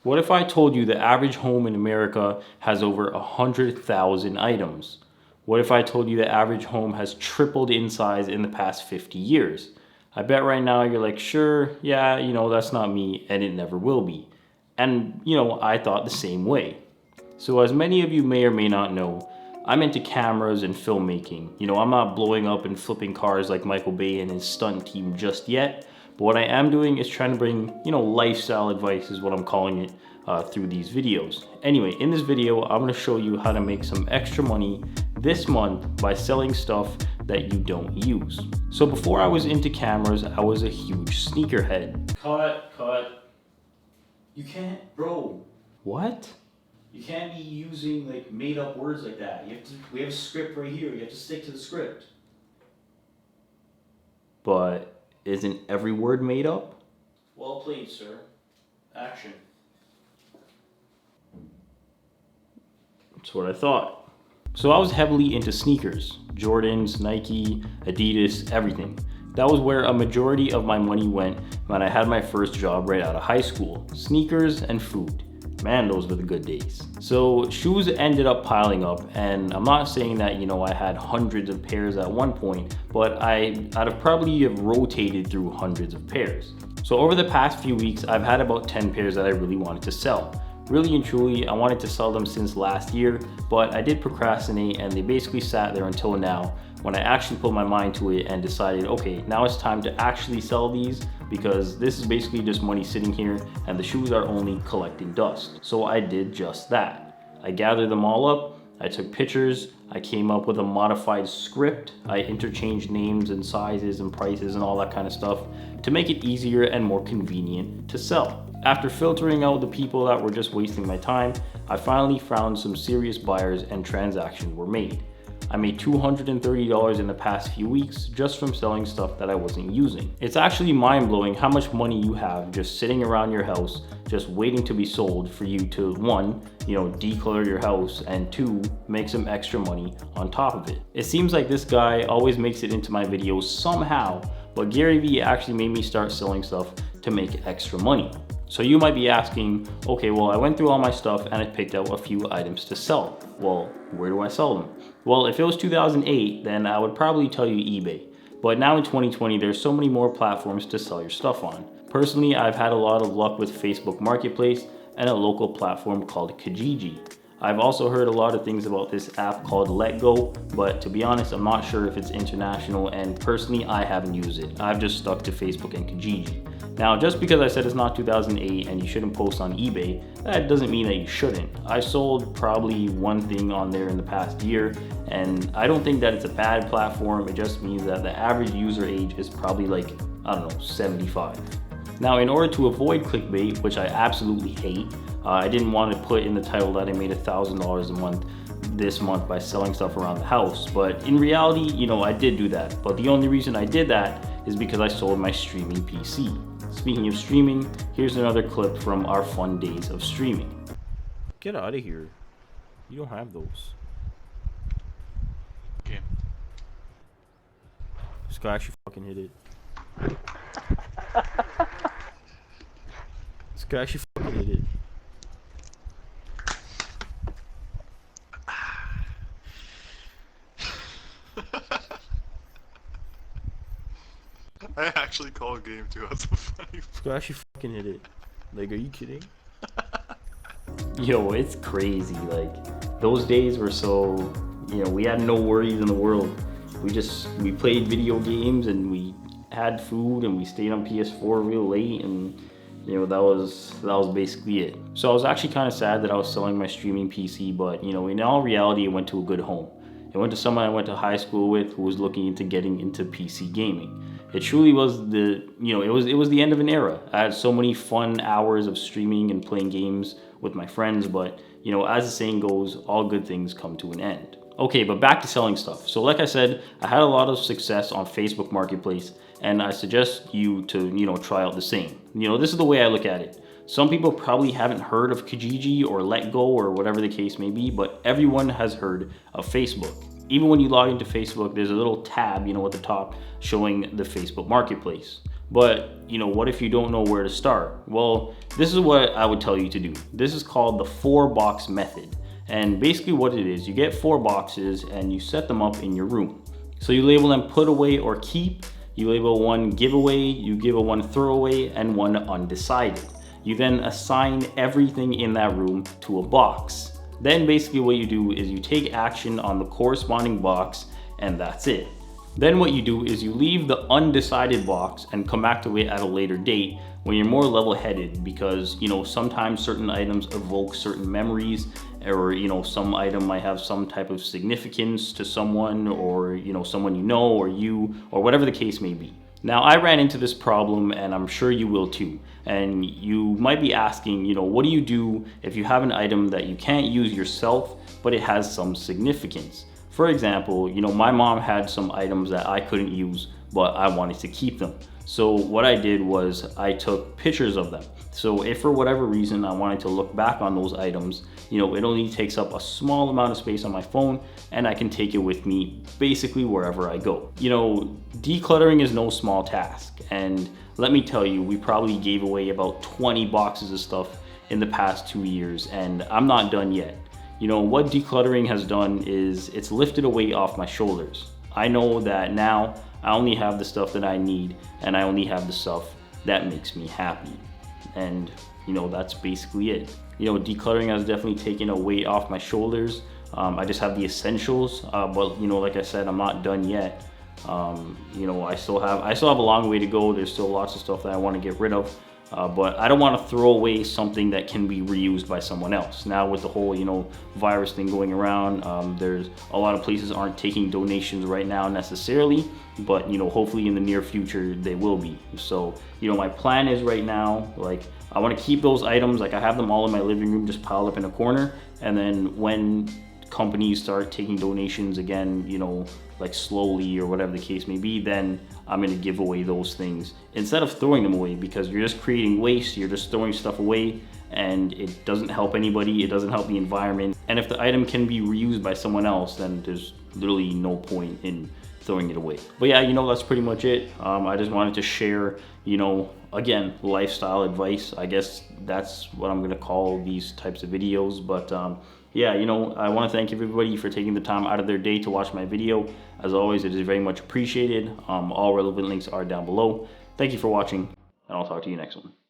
What if I told you the average home in America has over 100,000 items? What if I told you the average home has tripled in size in the past 50 years? I bet right now you're like, sure, yeah, that's not me, and it never will be. And, I thought the same way. So, as many of you may or may not know, I'm into cameras and filmmaking. I'm not blowing up and flipping cars like Michael Bay and his stunt team just yet. But what I am doing is trying to bring, lifestyle advice is what I'm calling it through these videos. Anyway, in this video, I'm going to show you how to make some extra money this month by selling stuff that you don't use. So before I was into cameras, I was a huge sneakerhead. Cut. You can't, bro. What? You can't be using like made up words like that. We have a script right here. You have to stick to the script. But isn't every word made up? Well played, sir. Action. That's what I thought. So I was heavily into sneakers. Jordans, Nike, Adidas, everything. That was where a majority of my money went when I had my first job right out of high school. Sneakers and food. Man, those were the good days. So shoes ended up piling up, and I'm not saying that, I had hundreds of pairs at one point, but I'd have probably rotated through hundreds of pairs. So over the past few weeks, I've had about 10 pairs that I really wanted to sell. Really and truly, I wanted to sell them since last year, but I did procrastinate and they basically sat there until now when I actually put my mind to it and decided, okay, now it's time to actually sell these because this is basically just money sitting here and the shoes are only collecting dust. So I did just that. I gathered them all up, I took pictures, I came up with a modified script, I interchanged names and sizes and prices and all that kind of stuff to make it easier and more convenient to sell. After filtering out the people that were just wasting my time, I finally found some serious buyers and transactions were made. I made $230 in the past few weeks just from selling stuff that I wasn't using. It's actually mind-blowing how much money you have just sitting around your house, just waiting to be sold for you to, one, declutter your house, and two, make some extra money on top of it. It seems like this guy always makes it into my videos somehow, but Gary Vee actually made me start selling stuff to make extra money. So you might be asking, okay, well, I went through all my stuff and I picked out a few items to sell. Well, where do I sell them? Well, if it was 2008, then I would probably tell you eBay. But now in 2020, there's so many more platforms to sell your stuff on. Personally, I've had a lot of luck with Facebook Marketplace and a local platform called Kijiji. I've also heard a lot of things about this app called Letgo, but to be honest, I'm not sure if it's international, and personally, I haven't used it. I've just stuck to Facebook and Kijiji. Now, just because I said it's not 2008 and you shouldn't post on eBay, that doesn't mean that you shouldn't. I sold probably one thing on there in the past year, and I don't think that it's a bad platform. It just means that the average user age is probably like, 75. Now, in order to avoid clickbait, which I absolutely hate, I didn't want to put in the title that I made $1,000 a month this month by selling stuff around the house. But in reality, I did do that. But the only reason I did that is because I sold my streaming PC. Speaking of streaming, here's another clip from our fun days of streaming. Get out of here. You don't have those. Okay. This guy actually fucking hit it. This guy actually fucking hit it. I actually call a game too. That's so funny. This guy actually fucking hit it. Like, are you kidding? Yo, it's crazy. Like, those days were so, we had no worries in the world. We played video games and we had food and we stayed on PS4 real late, and that was basically it. So I was actually kind of sad that I was selling my streaming PC, but in all reality, it went to a good home. It went to someone I went to high school with who was looking into getting into PC gaming. It truly was it was the end of an era. I had so many fun hours of streaming and playing games with my friends, but as the saying goes, all good things come to an end. Okay, but back to selling stuff. So like I said, I had a lot of success on Facebook Marketplace, and I suggest you to, try out the same. This is the way I look at it. Some people probably haven't heard of Kijiji or Letgo or whatever the case may be, but everyone has heard of Facebook. Even when you log into Facebook, there's a little tab, at the top showing the Facebook Marketplace. But, you know, what if you don't know where to start? Well, this is what I would tell you to do. This is called the 4-box method. And basically what it is, you get 4 boxes and you set them up in your room. So you label them put away or keep. You label one giveaway, you give a one throwaway, and one undecided. You then assign everything in that room to a box. Then basically what you do is you take action on the corresponding box, and that's it. Then what you do is you leave the undecided box and come back to it at a later date when you're more level-headed, because, you know, sometimes certain items evoke certain memories, or, you know, some item might have some type of significance to someone, or, you know, someone you know, or you, or whatever the case may be. Now, I ran into this problem, and I'm sure you will too. And you might be asking, you know, what do you do if you have an item that you can't use yourself, but it has some significance? For example, you know, my mom had some items that I couldn't use, but I wanted to keep them. So what I did was I took pictures of them. So if for whatever reason I wanted to look back on those items, you know, it only takes up a small amount of space on my phone, and I can take it with me basically wherever I go. You know, decluttering is no small task. And let me tell you, we probably gave away about 20 boxes of stuff in the past 2 years, and I'm not done yet. You know, what decluttering has done is it's lifted a weight off my shoulders. I know that now I only have the stuff that I need, and I only have the stuff that makes me happy. And, you know, that's basically it. You know, decluttering has definitely taken a weight off my shoulders. I just have the essentials, but, you know, like I said, I'm not done yet. You know, I still have a long way to go. There's still lots of stuff that I want to get rid of. But I don't want to throw away something that can be reused by someone else. Now with the whole, you know, virus thing going around, there's a lot of places aren't taking donations right now necessarily, but, you know, hopefully in the near future they will be. So, you know, my plan is right now, like, I want to keep those items, like I have them all in my living room just piled up in a corner, and then when companies start taking donations again, you know, like slowly or whatever the case may be, then I'm going to give away those things instead of throwing them away, because you're just creating waste, you're just throwing stuff away, and it doesn't help anybody, it doesn't help the environment. And if the item can be reused by someone else, then there's literally no point in throwing it away. But yeah, you know, that's pretty much it. I just wanted to share, you know, again, lifestyle advice. I guess that's what I'm gonna call these types of videos. But yeah, you know, I want to thank everybody for taking the time out of their day to watch my video. As always, it is very much appreciated. All relevant links are down below. Thank you for watching, and I'll talk to you next one.